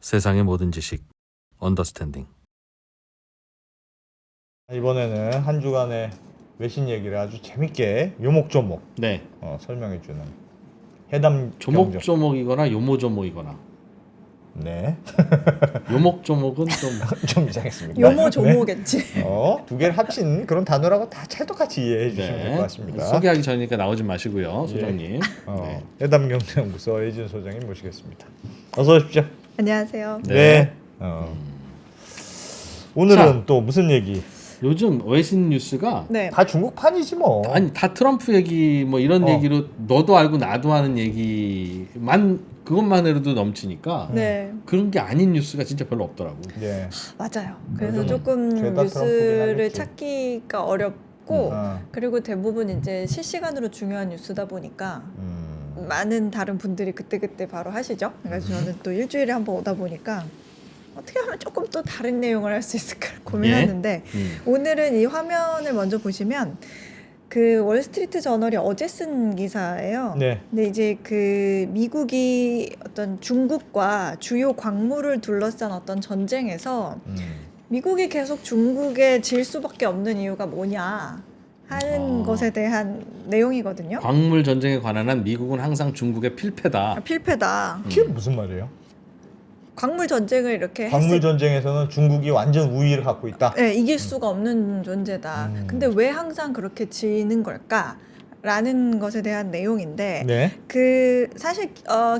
세상의 모든 지식 언더스탠딩. 이번에는 한 주간의 외신 얘기를 아주 재밌게 요목조목 네. 설명해주는 해담 경정. 조목조목이거나 요모조목이거나. 네. 요목조목은 좀 좀 이상했습니다. 요모조모겠지. 네. 두 개를 합친 그런 단어라고 다 찰떡같이 이해해 주시면 될 것 같습니다. 소개하기 전이니까 나오지 마시고요, 소장님. 네. 해담 경제연구소 에이진 소장님 모시겠습니다. 어서 오십시오. 안녕하세요. 네. 오늘은 자. 또 무슨 얘기? 요즘 외신 뉴스가 네. 다 중국판이지 뭐. 아니 다 트럼프 얘기 뭐 이런 어. 얘기로 너도 알고 나도 아는 얘기만 그것만으로도 넘치니까 네. 그런 게 아닌 뉴스가 진짜 별로 없더라고. 예. 맞아요. 그래서 요즘은 조금 죄다 트럼프긴 뉴스를 하겠지. 찾기가 어렵고 어. 그리고 대부분 이제 실시간으로 중요한 뉴스다 보니까 많은 다른 분들이 그때그때 바로 하시죠. 그래서 저는 또 일주일에 한 번 오다 보니까 어떻게 하면 조금 또 다른 내용을 할 수 있을까 고민하는데 오늘은 이 화면을 먼저 보시면 그 월스트리트 저널이 어제 쓴 기사예요. 네. 근데 이제 그 미국이 어떤 중국과 주요 광물을 둘러싼 어떤 전쟁에서 미국이 계속 중국에 질 수밖에 없는 이유가 뭐냐 하는 것에 대한 내용이거든요. 광물 전쟁에 관한 한 미국은 항상 중국의 필패다. 필패다. 그게 무슨 말이에요? 광물 전쟁을 이렇게 광물 전쟁에서는 중국이 완전 우위를 갖고 있다. 네, 이길 수가 없는 존재다. 근데 왜 항상 그렇게 지는 걸까? 라는 것에 대한 내용인데 네. 그 사실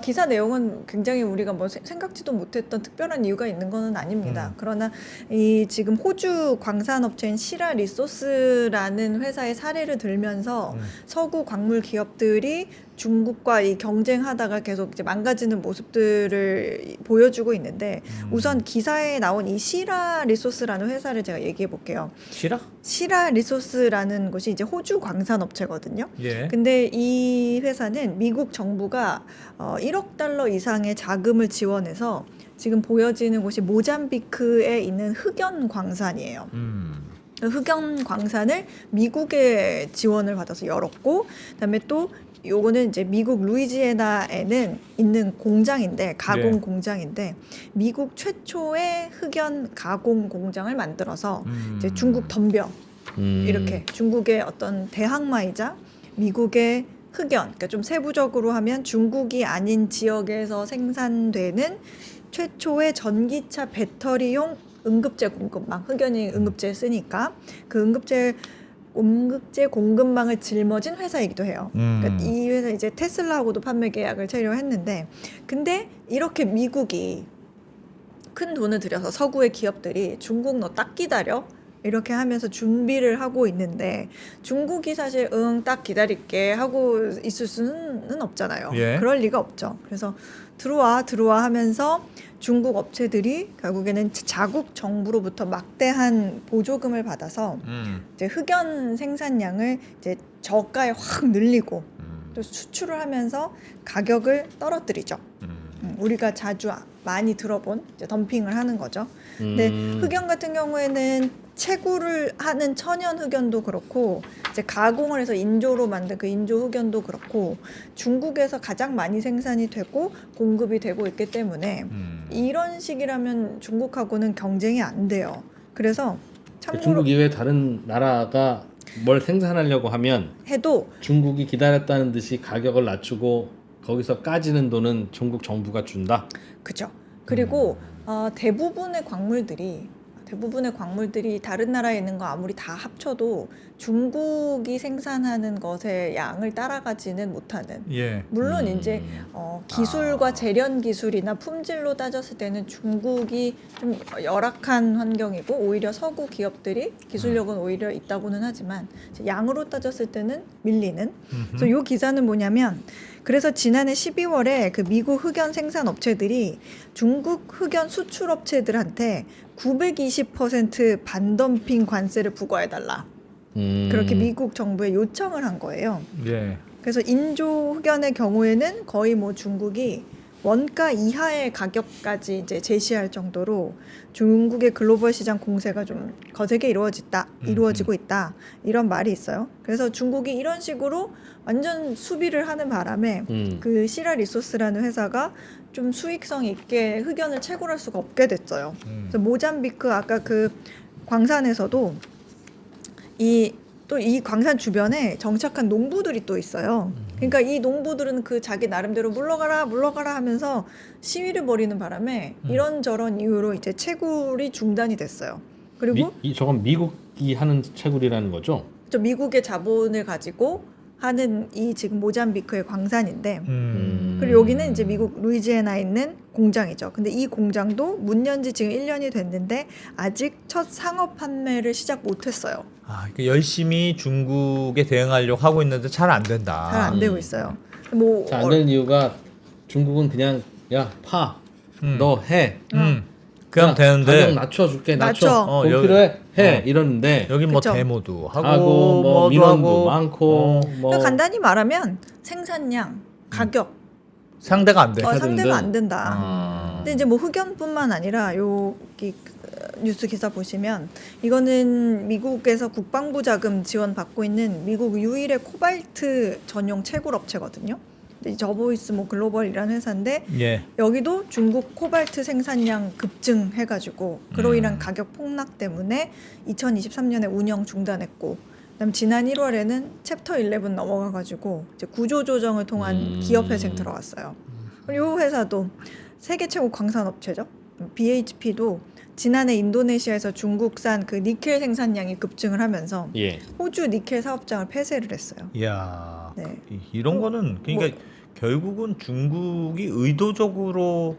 기사 내용은 굉장히 우리가 뭐 생각지도 못했던 특별한 이유가 있는 것은 아닙니다. 그러나 이 지금 호주 광산업체인 시라 리소스라는 회사의 사례를 들면서 서구 광물 기업들이 중국과 이 경쟁하다가 계속 이제 망가지는 모습들을 보여주고 있는데 우선 기사에 나온 이 시라 리소스라는 회사를 제가 얘기해 볼게요. 싫어? 시라 리소스라는 곳이 이제 호주 광산업체거든요. 예. 근데 이 회사는 미국 정부가 1억 달러 이상의 자금을 지원해서 지금 보여지는 곳이 모잠비크에 있는 흑연 광산이에요. 흑연 광산을 미국의 지원을 받아서 열었고, 그다음에 또 요거는 이제 미국 루이지애나에는 있는 공장인데 가공 네. 공장인데 미국 최초의 흑연 가공 공장을 만들어서 이제 중국 덤벼 이렇게 중국의 어떤 대항마이자 미국의 흑연, 그러니까 좀 세부적으로 하면 중국이 아닌 지역에서 생산되는 최초의 전기차 배터리용 응급제 공급망, 흑연이 응급제에 쓰니까 그 응급제 공급망을 짊어진 회사이기도 해요. 그러니까 이 회사 이제 테슬라하고도 판매 계약을 체결 했는데, 근데 이렇게 미국이 큰 돈을 들여서 서구의 기업들이 중국 너 딱 기다려 이렇게 하면서 준비를 하고 있는데 중국이 사실 딱 기다릴게 하고 있을 수는 없잖아요. 예. 그럴 리가 없죠. 그래서 들어와 하면서 중국 업체들이 결국에는 자국 정부로부터 막대한 보조금을 받아서 이제 흑연 생산량을 이제 저가에 확 늘리고 또 수출을 하면서 가격을 떨어뜨리죠. 우리가 자주 많이 들어본 이제 덤핑을 하는 거죠. 근데 흑연 같은 경우에는 채굴을 하는 천연 흑연도 그렇고 이제 가공을 해서 인조로 만든 그 인조 흑연도 그렇고 중국에서 가장 많이 생산이 되고 공급이 되고 있기 때문에 이런 식이라면 중국하고는 경쟁이 안 돼요. 그래서 참고로 중국 이외에 다른 나라가 뭘 생산하려고 하면 해도 중국이 기다렸다는 듯이 가격을 낮추고 거기서 까지는 돈은 중국 정부가 준다. 그죠. 그리고 대부분의 광물들이 다른 나라에 있는 거 아무리 다 합쳐도 중국이 생산하는 것의 양을 따라가지는 못하는. 예. 물론 이제 기술과 재련 기술이나 품질로 따졌을 때는 중국이 좀 열악한 환경이고 오히려 서구 기업들이 기술력은 오히려 있다고는 하지만 양으로 따졌을 때는 밀리는. 그래서 이 기사는 뭐냐면 그래서 지난해 12월에 그 미국 흑연 생산 업체들이 중국 흑연 수출 업체들한테 920% 반덤핑 관세를 부과해달라. 그렇게 미국 정부에 요청을 한 거예요. 예. 그래서 인조 흑연의 경우에는 거의 뭐 중국이 원가 이하의 가격까지 이제 제시할 정도로 중국의 글로벌 시장 공세가 좀 거세게 이루어지고 있다. 이런 말이 있어요. 그래서 중국이 이런 식으로 완전 수비를 하는 바람에 그 시라 리소스라는 회사가 좀 수익성 있게 흑연을 채굴할 수가 없게 됐어요. 그래서 모잠비크 아까 그 광산에서도 또 이 광산 주변에 정착한 농부들이 또 있어요. 그러니까 이 농부들은 그 자기 나름대로 물러가라 하면서 시위를 벌이는 바람에 이런저런 이유로 이제 채굴이 중단이 됐어요. 그리고 저건 미국이 하는 채굴이라는 거죠? 저 미국의 자본을 가지고 하는 이 지금 모잠비크의 광산인데 그리고 여기는 이제 미국 루이지애나에 있는 공장이죠. 근데 이 공장도 문 연 지 지금 1년이 됐는데 아직 첫 상업 판매를 시작 못했어요. 그러니까 열심히 중국에 대응하려고 하고 있는데 잘 안 된다. 잘 안 되고 있어요. 뭐 안 되는 이유가 중국은 그냥 야 파, 너 해. 그냥 야, 되는데 가격 낮춰줄게. 낮춰. 돈 여기- 필요해? 해. 이러는데 여기 뭐 그쵸. 데모도 하고 하고 뭐 뭐도 민원도 하고 많고 뭐 그러니까 간단히 말하면 생산량, 가격 상대가 안 돼. 상대가 안 된다. 아. 근데 이제 뭐 흑연뿐만 아니라 여기 뉴스 기사 보시면 이거는 미국에서 국방부 자금 지원 받고 있는 미국 유일의 코발트 전용 채굴 업체거든요. 근데 저보이스 뭐 글로벌이라는 회사인데 예. 여기도 중국 코발트 생산량 급증해가지고 그로 인한 가격 폭락 때문에 2023년에 운영 중단했고, 그다음 지난 1월에는 챕터 11 넘어가가지고 이제 구조조정을 통한 기업회생 들어갔어요. 그리고 이 회사도 세계 최고 광산업체죠. BHP도 지난해 인도네시아에서 중국산 그 니켈 생산량이 급증을 하면서 예. 호주 니켈 사업장을 폐쇄를 했어요. 이야. 네. 이런 거는 그러니까 결국은 중국이 의도적으로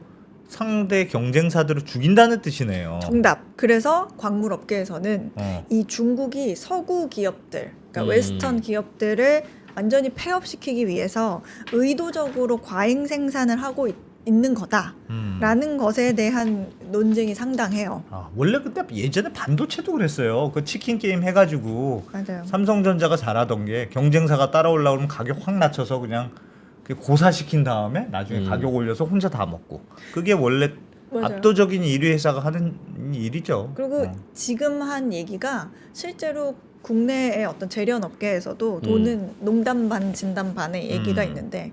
상대 경쟁사들을 죽인다는 뜻이네요. 정답. 그래서 광물 업계에서는 어. 이 중국이 서구 기업들, 그러니까 웨스턴 기업들을 완전히 폐업시키기 위해서 의도적으로 과잉 생산을 하고 있는 거다라는 것에 대한 논쟁이 상당해요. 원래 근데 예전에 반도체도 그랬어요. 그 치킨 게임 해가지고 맞아요. 삼성전자가 잘하던 게 경쟁사가 따라올라오면 가격 확 낮춰서 그냥 고사시킨 다음에 나중에 가격 올려서 혼자 다 먹고, 그게 원래 맞아요. 압도적인 1위 회사가 하는 일이죠. 그리고 지금 한 얘기가 실제로 국내의 어떤 재련 업계에서도 도는 농담 반 진담 반의 얘기가 있는데,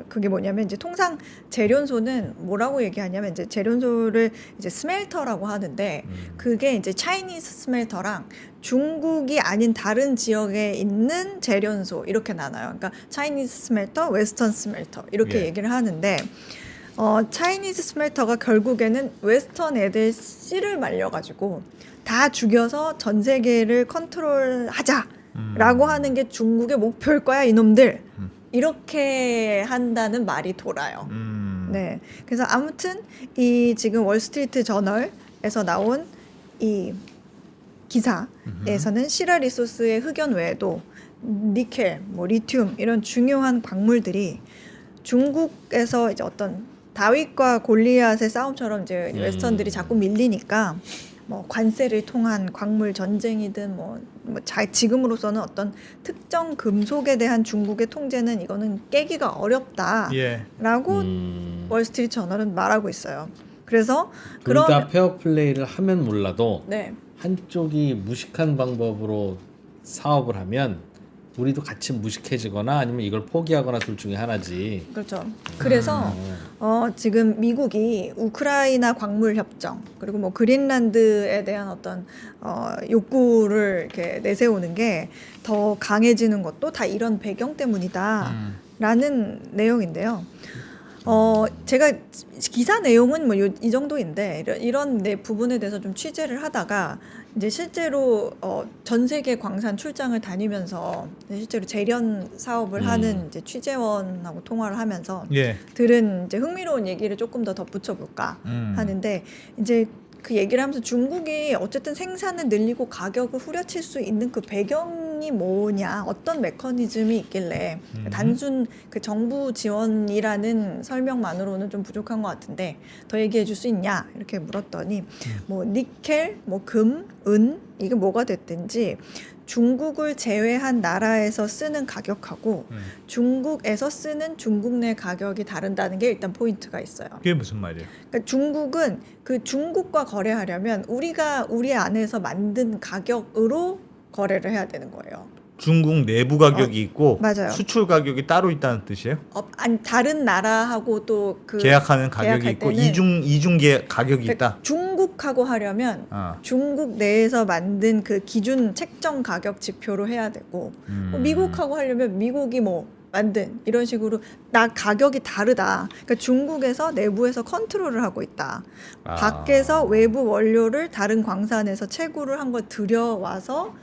그게 뭐냐면 이제 통상 재련소는 뭐라고 얘기하냐면 이제 재련소를 이제 스멜터라고 하는데 그게 이제 차이니스 스멜터랑 중국이 아닌 다른 지역에 있는 재련소 이렇게 나눠요. 그러니까 차이니스 스멜터, 웨스턴 스멜터 이렇게 예. 얘기를 하는데 차이니스 스멜터가 결국에는 웨스턴 애들 씨를 말려가지고 다 죽여서 전 세계를 컨트롤하자라고 하는 게 중국의 목표일 거야 이놈들. 이렇게 한다는 말이 돌아요. 네, 그래서 아무튼 이 지금 월스트리트 저널에서 나온 이 기사에서는 시라 리소스의 흑연 외에도 니켈, 뭐 리튬 이런 중요한 광물들이 중국에서 이제 어떤 다윗과 골리앗의 싸움처럼 이제 웨스턴들이 자꾸 밀리니까 뭐 관세를 통한 광물 전쟁이든 지금으로서는 어떤 특정 금속에 대한 중국의 통제는 이거는 깨기가 어렵다라고 예. 월스트리트 저널은 말하고 있어요. 그래서 둘 다 페어 플레이를 하면 몰라도 네. 한쪽이 무식한 방법으로 사업을 하면 우리도 같이 무식해지거나 아니면 이걸 포기하거나 둘 중에 하나지. 그렇죠. 그래서 지금 미국이 우크라이나 광물 협정 그리고 뭐 그린란드에 대한 어떤 욕구를 이렇게 내세우는 게 더 강해지는 것도 다 이런 배경 때문이다라는 내용인데요. 제가 기사 내용은 뭐 이 정도인데 이런 부분에 대해서 좀 취재를 하다가 이제 실제로 전 세계 광산 출장을 다니면서 실제로 재련 사업을 하는 이제 취재원하고 통화를 하면서 예. 들은 이제 흥미로운 얘기를 조금 더 덧붙여 볼까 하는데, 이제 그 얘기를 하면서 중국이 어쨌든 생산을 늘리고 가격을 후려칠 수 있는 그 배경이 뭐냐, 어떤 메커니즘이 있길래 단순 그 정부 지원이라는 설명만으로는 좀 부족한 것 같은데 더 얘기해 줄 수 있냐 이렇게 물었더니 뭐 니켈, 뭐 금, 은 이게 뭐가 됐든지 중국을 제외한 나라에서 쓰는 가격하고 중국에서 쓰는 중국 내 가격이 다른다는 게 일단 포인트가 있어요. 그게 무슨 말이에요? 그러니까 중국은 그 중국과 거래하려면 우리가 우리 안에서 만든 가격으로 거래를 해야 되는 거예요. 중국 내부 가격이 있고 맞아요. 수출 가격이 따로 있다는 뜻이에요? 아니 다른 나라하고 또 그 계약하는 가격이 계약할 있고 때는 이중 계약 가격이 있다. 중국하고 하려면 아. 중국 내에서 만든 그 기준 책정 가격 지표로 해야 되고 미국하고 하려면 미국이 뭐 만든 이런 식으로 나 가격이 다르다. 그러니까 중국에서 내부에서 컨트롤을 하고 있다. 아. 밖에서 외부 원료를 다른 광산에서 채굴을 한 걸 들여와서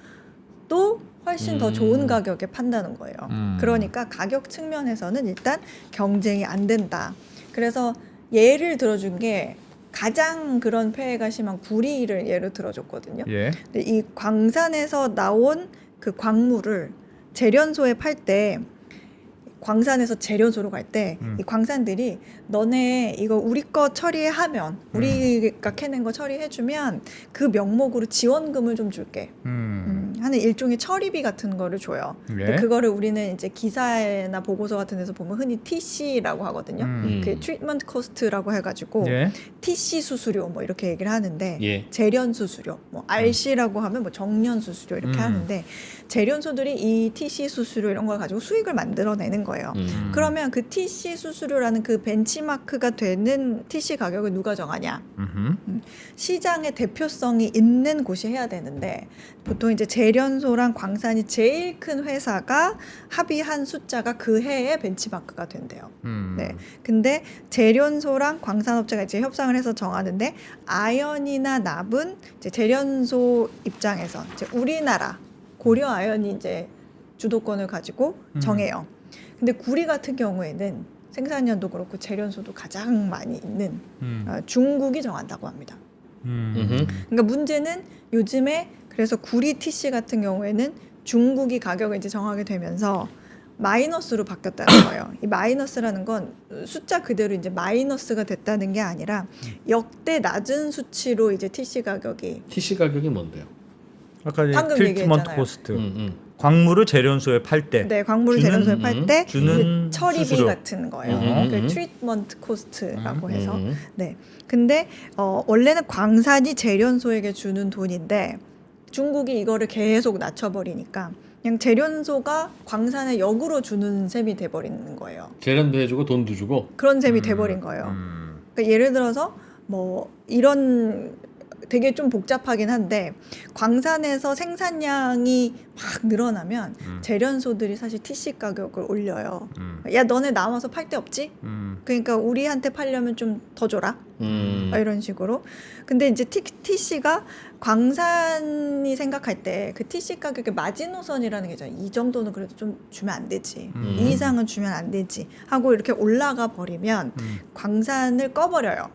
또 훨씬 더 좋은 가격에 판다는 거예요. 그러니까 가격 측면에서는 일단 경쟁이 안 된다. 그래서 예를 들어준 게 가장 그런 폐해가 심한 구리를 예로 들어줬거든요. 예. 근데 이 광산에서 나온 그 광물을 재련소에 팔 때 광산에서 재련소로 갈 때 이 광산들이 너네 이거 우리 거 처리하면 우리가 캐낸 거 처리해주면 그 명목으로 지원금을 좀 줄게 하는 일종의 처리비 같은 거를 줘요. 근데 예. 그거를 우리는 이제 기사나 보고서 같은 데서 보면 흔히 TC라고 하거든요. 그 트리트먼트 코스트라고 해가지고 예. TC 수수료 뭐 이렇게 얘기를 하는데 예. 재련 수수료, 뭐 RC라고 하면 뭐 정년 수수료 이렇게 하는데 재련소들이 이 TC 수수료 이런 걸 가지고 수익을 만들어내는 거예요. 그러면 그 TC 수수료라는 그 벤치마크가 되는 TC 가격을 누가 정하냐? 시장의 대표성이 있는 곳이 해야 되는데 보통 이제 재련소랑 광산이 제일 큰 회사가 합의한 숫자가 그 해의 벤치마크가 된대요. 네. 근데 재련소랑 광산업체가 이제 협상을 해서 정하는데 아연이나 납은 이제 재련소 입장에서 이제 우리나라 고려 아연이 이제 주도권을 가지고 정해요. 근데 구리 같은 경우에는 생산량도 그렇고 재련소도 가장 많이 있는 중국이 정한다고 합니다. 그러니까 문제는 요즘에 그래서 구리 TC 같은 경우에는 중국이 가격을 이제 정하게 되면서 마이너스로 바뀌었다는 거예요. 이 마이너스라는 건 숫자 그대로 이제 마이너스가 됐다는 게 아니라 역대 낮은 수치로 이제 TC 가격이 TC 가격이 뭔데요? 아까 이제 방금 트리트먼트 얘기했잖아요. 코스트. 광물을 재련소에 팔 때 네, 광물을 재련소에 팔 때 주는 처리비 수수료. 같은 거예요. 그 트리트먼트 코스트라고 해서. 음. 네. 근데 원래는 광산이 재련소에게 주는 돈인데 중국이 이거를 계속 낮춰버리니까 그냥 재련소가 광산에 역으로 주는 셈이 돼버리는 거예요. 재련도 해주고 돈도 주고. 그런 셈이 돼버린 거예요. 그러니까 예를 들어서 뭐 이런 되게 좀 복잡하긴 한데 광산에서 생산량이 막 늘어나면 재련소들이 사실 TC 가격을 올려요. 야 너네 나와서 팔 데 없지? 그러니까 우리한테 팔려면 좀 더 줘라. 이런 식으로. 근데 이제 TC가 광산이 생각할 때 그 TC 가격의 마지노선이라는 게 있잖아요. 이 정도는 그래도 좀 주면 안 되지. 이 이상은 주면 안 되지. 하고 이렇게 올라가 버리면 광산을 꺼버려요.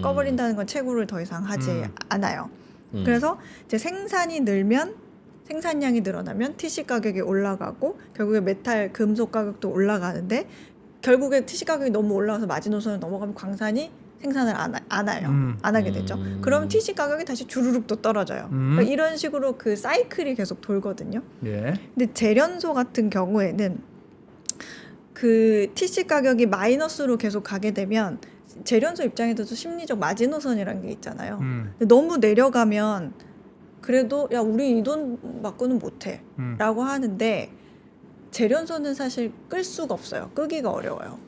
꺼버린다는 건 채굴을 더 이상 하지 않아요. 그래서 이제 생산이 늘면 생산량이 늘어나면 TC 가격이 올라가고 결국에 메탈 금속 가격도 올라가는데 결국에 TC 가격이 너무 올라가서 마지노선을 넘어가면 광산이 생산을 안 하게 되죠. 그러면 TC 가격이 다시 주르륵 또 떨어져요. 그러니까 이런 식으로 그 사이클이 계속 돌거든요. 예. 근데 재련소 같은 경우에는 그 TC 가격이 마이너스로 계속 가게 되면 재련소 입장에서도 심리적 마지노선이라는 게 있잖아요. 근데 너무 내려가면 그래도 야 우리 이 돈 받고는 못해 라고 하는데 재련소는 사실 끌 수가 없어요. 끄기가 어려워요.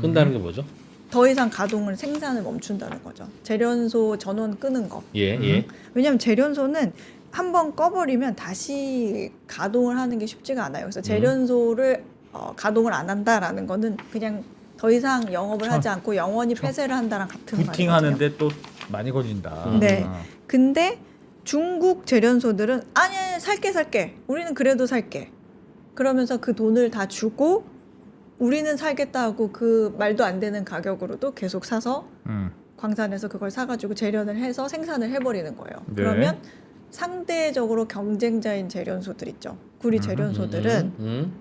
끈다는 게 뭐죠? 더 이상 가동을 생산을 멈춘다는 거죠. 재련소 전원 끄는 거. 예. 왜냐하면 재련소는 한번 꺼버리면 다시 가동을 하는 게 쉽지가 않아요. 그래서 재련소를 가동을 안 한다라는 거는 그냥 더 이상 영업을 하지 않고 영원히 폐쇄를 한다랑 같은 말이거든요. 부팅하는데 또 많이 걸린다. 네. 근데 중국 재련소들은 아니 살게 우리는 그래도 살게 그러면서 그 돈을 다 주고 우리는 살겠다 하고 그 말도 안 되는 가격으로도 계속 사서 광산에서 그걸 사가지고 재련을 해서 생산을 해버리는 거예요. 네. 그러면 상대적으로 경쟁자인 재련소들 있죠. 구리 재련소들은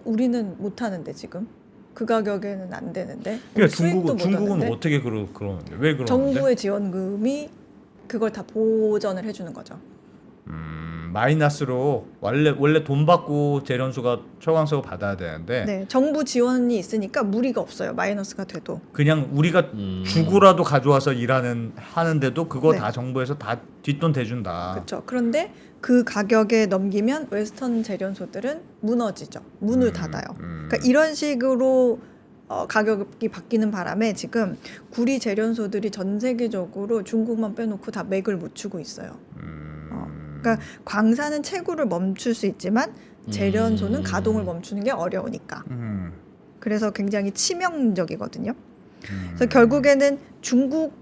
우리는 못하는데 지금 그 가격에는 안 되는데 그러니까 수익도 못 중국은 얻는데 어떻게 그러는데 왜 그러는데? 정부의 지원금이 그걸 다 보전을 해주는 거죠. 마이너스로 원래 돈 받고 재련소가 초강석을 받아야 되는데 네, 정부 지원이 있으니까 무리가 없어요. 마이너스가 돼도. 그냥 우리가 주고라도 가져와서 하는데도 그거 네. 다 정부에서 다 뒷돈 대준다. 그렇죠. 그런데 그 가격에 넘기면 웨스턴 재련소들은 무너지죠. 문을 닫아요. 그러니까 이런 식으로 가격이 바뀌는 바람에 지금 구리 재련소들이 전 세계적으로 중국만 빼놓고 다 맥을 못 추고 있어요. 그러니까 광산은 채굴을 멈출 수 있지만 재련소는 가동을 멈추는 게 어려우니까. 그래서 굉장히 치명적이거든요. 그래서 결국에는 중국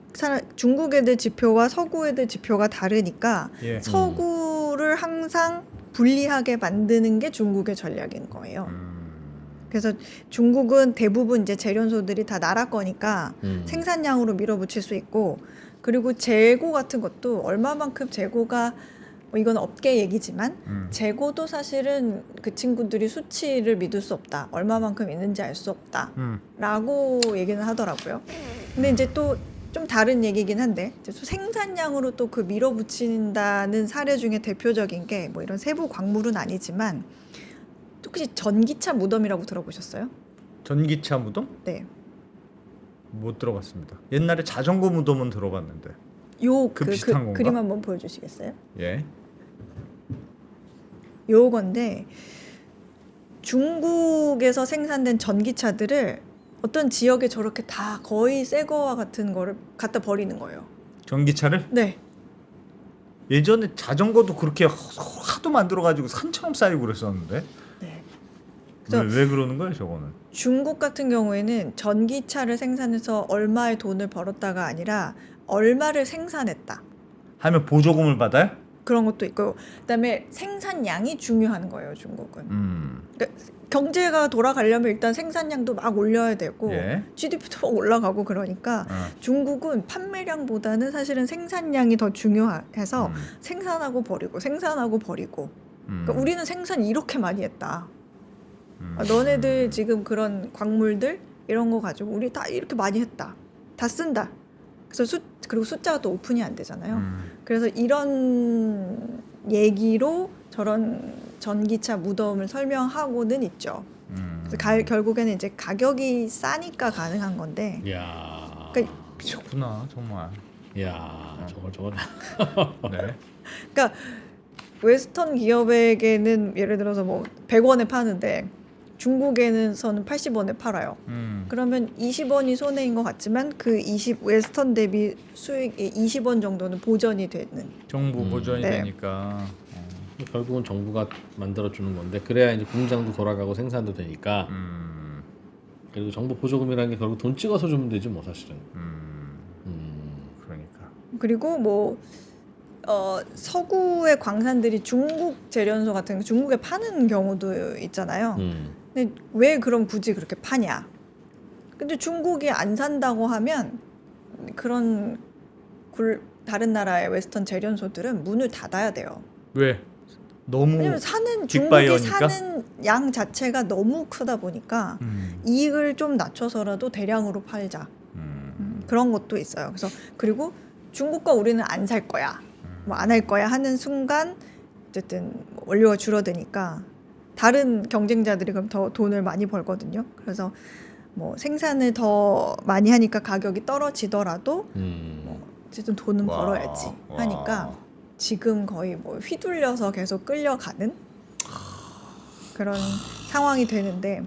애들 지표와 서구 애들 지표가 다르니까 예. 서구를 항상 불리하게 만드는 게 중국의 전략인 거예요. 그래서 중국은 대부분 이제 재련소들이 다 나라 거니까 생산량으로 밀어붙일 수 있고, 그리고 재고 같은 것도 얼마만큼 재고가 이건 업계 얘기지만 재고도 사실은 그 친구들이 수치를 믿을 수 없다. 얼마만큼 있는지 알 수 없다. 라고 얘기는 하더라고요. 근데 이제 또 좀 다른 얘기긴 한데 생산량으로 또 그 밀어붙인다는 사례 중에 대표적인 게 뭐 이런 세부 광물은 아니지만 혹시 전기차 무덤이라고 들어보셨어요? 전기차 무덤? 네. 못 들어봤습니다. 옛날에 자전거 무덤은 들어봤는데. 그 비슷한 건가? 그림 한번 보여주시겠어요? 예. 요건데 중국에서 생산된 전기차들을 어떤 지역에 저렇게 다 거의 새 거와 같은 거를 갖다 버리는 거예요. 전기차를? 네. 예전에 자전거도 그렇게 하도 만들어가지고 산처럼 쌓이고 그랬었는데. 네. 왜 그러는 거예요, 저거는? 중국 같은 경우에는 전기차를 생산해서 얼마의 돈을 벌었다가 아니라 얼마를 생산했다. 하면 보조금을 받아요? 그런 것도 있고, 그다음에 생산량이 중요한 거예요, 중국은. 그러니까 경제가 돌아가려면 일단 생산량도 막 올려야 되고 예. GDP도 막 올라가고 그러니까 중국은 판매량보다는 사실은 생산량이 더 중요해서 생산하고 버리고 생산하고 버리고. 그러니까 우리는 생산 이렇게 많이 했다. 너네들 지금 그런 광물들 이런 거 가지고 우리 다 이렇게 많이 했다. 다 쓴다. 그래서 그리고 숫자가 또 오픈이 안 되잖아요. 그래서 이런 얘기로 저런 전기차 무덤을 설명하고는 있죠. 그래서 결국에는 이제 가격이 싸니까 가능한 건데. 야. 그러니까 미쳤구나, 정말. 야, 저걸. 네. 그러니까 웨스턴 기업에게는 예를 들어서 뭐 100원에 파는데 중국에서는 80원에 팔아요. 그러면 20원이 손해인 것 같지만 그 웨스턴 대비 수익이 20원 정도는 보전이 되는. 정부 보전이 네. 되니까. 결국은 정부가 만들어 주는 건데 그래야 이제 공장도 돌아가고 생산도 되니까. 그리고 정부 보조금이라는 게 결국 돈 찍어서 주면 되지 뭐 사실은. 그러니까. 그리고 뭐 서구의 광산들이 중국 재련소 같은 거 중국에 파는 경우도 있잖아요. 근데 왜 그럼 굳이 그렇게 파냐? 근데 중국이 안 산다고 하면 그런 다른 나라의 웨스턴 재련소들은 문을 닫아야 돼요. 왜? 너무 왜냐면 중국이 빅바이어니까? 사는 양 자체가 너무 크다 보니까 이익을 좀 낮춰서라도 대량으로 팔자. 그런 것도 있어요. 그래서 그리고 중국과 우리는 안 살 거야. 뭐 안 할 거야 하는 순간 어쨌든 원료가 줄어드니까 다른 경쟁자들이 그럼 더 돈을 많이 벌거든요. 그래서 뭐 생산을 더 많이 하니까 가격이 떨어지더라도 뭐 어쨌든 돈은 벌어야지 하니까 지금 거의 뭐 휘둘려서 계속 끌려가는 그런 상황이 되는데,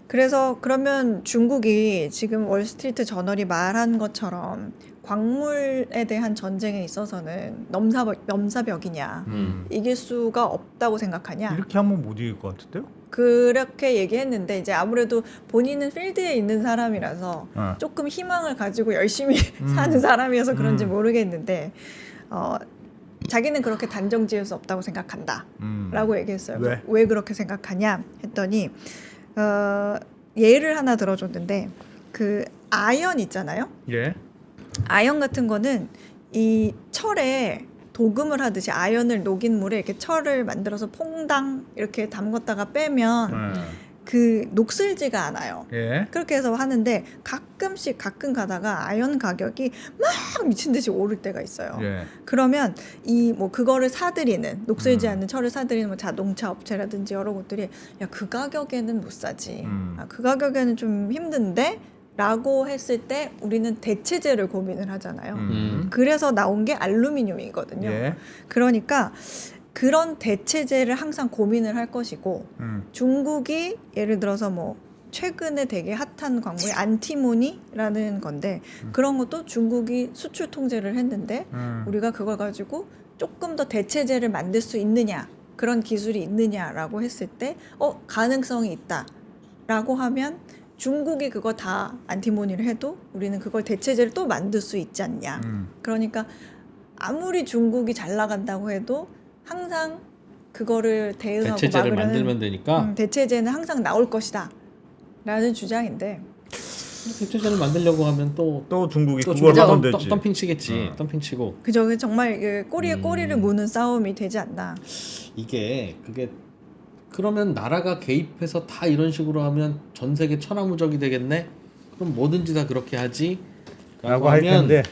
그래서 그러면 중국이 지금 월스트리트 저널이 말한 것처럼 광물에 대한 전쟁에 있어서는 넘사벽이냐 이길 수가 없다고 생각하냐, 이렇게 하면 못 이길 것 같은데요? 그렇게 얘기했는데 이제 아무래도 본인은 필드에 있는 사람이라서 조금 희망을 가지고 열심히 사는 사람이어서 그런지 모르겠는데 자기는 그렇게 단정 지을 수 없다고 생각한다 라고 얘기했어요. 왜 그렇게 생각하냐 했더니 예를 하나 들어줬는데 그 아연 있잖아요. 예. 아연 같은 거는 이 철에 도금을 하듯이 아연을 녹인 물에 이렇게 철을 만들어서 퐁당 이렇게 담궜다가 빼면 그 녹슬지가 않아요. 예. 그렇게 해서 하는데 가끔 가다가 아연 가격이 막 미친 듯이 오를 때가 있어요. 예. 그러면 이 뭐 그거를 사들이는 녹슬지 않는 철을 사들이는 뭐 자동차 업체라든지 여러 곳들이 야, 그 가격에는 못 사지. 아, 그 가격에는 좀 힘든데 라고 했을 때 우리는 대체재를 고민을 하잖아요. 그래서 나온 게 알루미늄이거든요. 예. 그러니까 그런 대체재를 항상 고민을 할 것이고 중국이 예를 들어서 뭐 최근에 되게 핫한 광물이 안티모니라는 건데 그런 것도 중국이 수출 통제를 했는데 우리가 그걸 가지고 조금 더 대체재를 만들 수 있느냐 그런 기술이 있느냐라고 했을 때 가능성이 있다라고 하면 중국이 그거 다 안티모니를 해도 우리는 그걸 대체재를 또 만들 수 있지 않냐. 그러니까 아무리 중국이 잘 나간다고 해도 항상 그거를 대응하고 대체재를 막으려는 만들면 되니까 대체재는 항상 나올 것이다 라는 주장인데 대체재를 만들려고 하면 또 중국이 또 그걸 중국이 하면 되지. 덤핑 치겠지. 덤핑 치고 그저 정말 이게 꼬리에 꼬리를 무는 싸움이 되지 않나. 그게 그러면 나라가 개입해서 다 이런 식으로 하면 전 세계 천하무적이 되겠네. 그럼 뭐든지 다 그렇게 하지. 라고 할 하면 텐데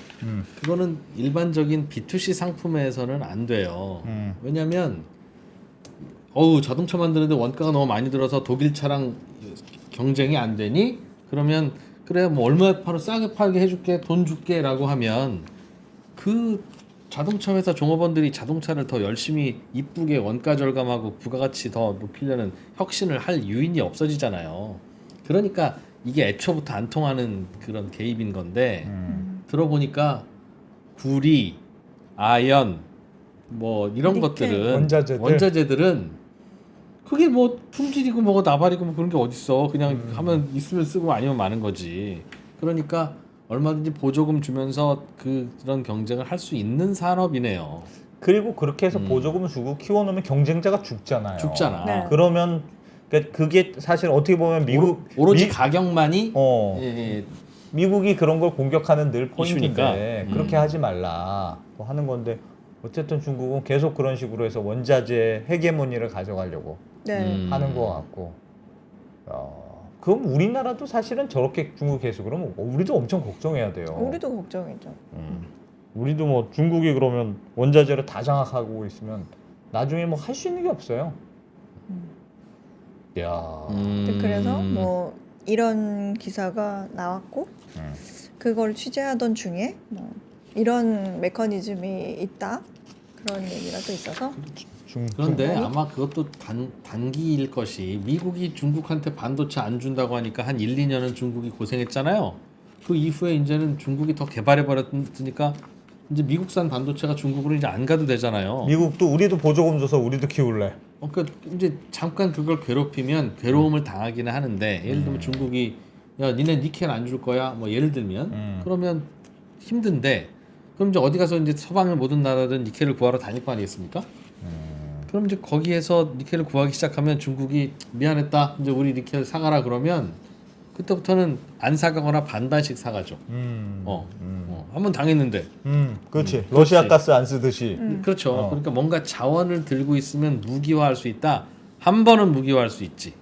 그거는 일반적인 B2C 상품에서는 안 돼요. 왜냐면 자동차 만드는데 원가가 너무 많이 들어서 독일 차랑 경쟁이 안 되니? 그러면 그래 뭐 얼마 바로 싸게 팔게 해줄게 돈 줄게라고 하면 그 자동차 회사 종업원들이 자동차를 더 열심히 이쁘게 원가 절감하고 부가가치 더 높이려는 혁신을 할 유인이 없어지잖아요. 그러니까 이게 애초부터 안 통하는 그런 개입인 건데 들어보니까 구리, 아연 뭐 이런 니켈. 것들은 원자재들은 그게 뭐 품질이고 뭐고 나발이고 뭐 그런 게 어딨어. 그냥 하면 있으면 쓰고 아니면 마는 거지. 그러니까 얼마든지 보조금 주면서 그런 경쟁을 할 수 있는 산업이네요. 그리고 그렇게 해서 보조금을 주고 키워놓으면 경쟁자가 죽잖아요. 죽잖아. 네. 그러면 그게 사실 어떻게 보면 오로지 가격만이 예. 미국이 그런 걸 공격하는 늘 이슈니까. 포인트인데 그렇게 하지 말라 하는 건데 어쨌든 중국은 계속 그런 식으로 해서 원자재 헤게모니를 가져가려고 하는 것 같고 그럼 우리나라도 사실은 저렇게 중국 계속 그러면 우리도 엄청 걱정해야 돼요. 우리도 걱정이죠. 우리도 뭐 중국이 그러면 원자재를 다 장악하고 있으면 나중에 뭐 할 수 있는 게 없어요. 야. 그래서 뭐 이런 기사가 나왔고 그걸 취재하던 중에 뭐 이런 메커니즘이 있다 그런 얘기가 또 있어서 그런데 아마 그것도 단기일 것이 미국이 중국한테 반도체 안 준다고 하니까 한 1, 2년은 중국이 고생했잖아요. 그 이후에 이제는 중국이 더 개발해 버렸으니까 이제 미국산 반도체가 중국으로 이제 안 가도 되잖아요. 미국도 우리도 보조금 줘서 우리도 키울래. 그러니까 이제 잠깐 그걸 괴롭히면 괴로움을 당하기는 하는데 예를 들면 중국이 야 니네 니켈 안 줄 거야 뭐 예를 들면 그러면 힘든데 그럼 이제 어디 가서 이제 서방의 모든 나라들은 니켈을 구하러 다닐 거 아니겠습니까? 그럼 이제 거기에서 니켈을 구하기 시작하면 중국이 미안했다 이제 우리 니켈 사가라 그러면 그때부터는 안 사가거나 반반씩 사가죠. 한번 당했는데. 그렇지. 러시아 가스 안 쓰듯이. 그렇죠. 그러니까 뭔가 자원을 들고 있으면 무기화할 수 있다. 한 번은 무기화할 수 있지.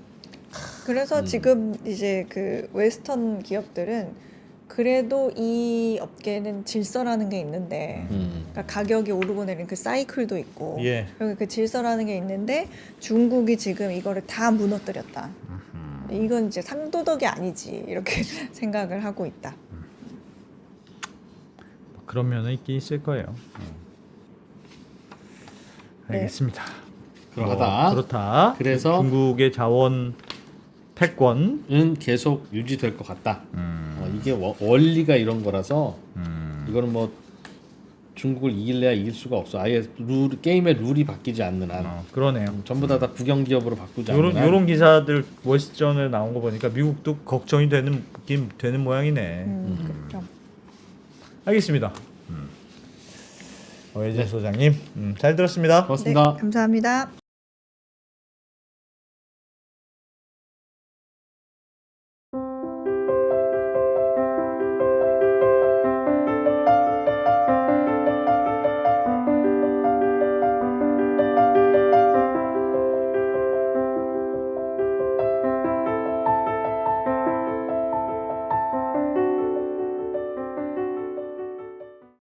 그래서 지금 이제 그 웨스턴 기업들은 그래도 이 업계는 질서라는 게 있는데 그러니까 가격이 오르고 내리는 그 사이클도 있고 예. 여기 그 질서라는 게 있는데 중국이 지금 이거를 다 무너뜨렸다. 이건 이제 상도덕이 아니지 이렇게 생각을 하고 있다. 그런 면은 있긴 있을 거예요. 알겠습니다. 그러하다. 그렇다. 그래서 중국의 자원 패권은 계속 유지될 것 같다. 이게 원리가 이런 거라서 이거는 뭐 중국을 이길래야 이길 수가 없어. 아예 게임의 룰이 바뀌지 않는 한. 그러네요. 전부 다 국영 기업으로 바꾸지 않는 한. 요런 기사들 월스트리트에 나온 거 보니까 미국도 걱정이 되는 모양이네. 그렇죠. 알겠습니다. 외진 소장님 잘 들었습니다. 고맙습니다. 네, 감사합니다.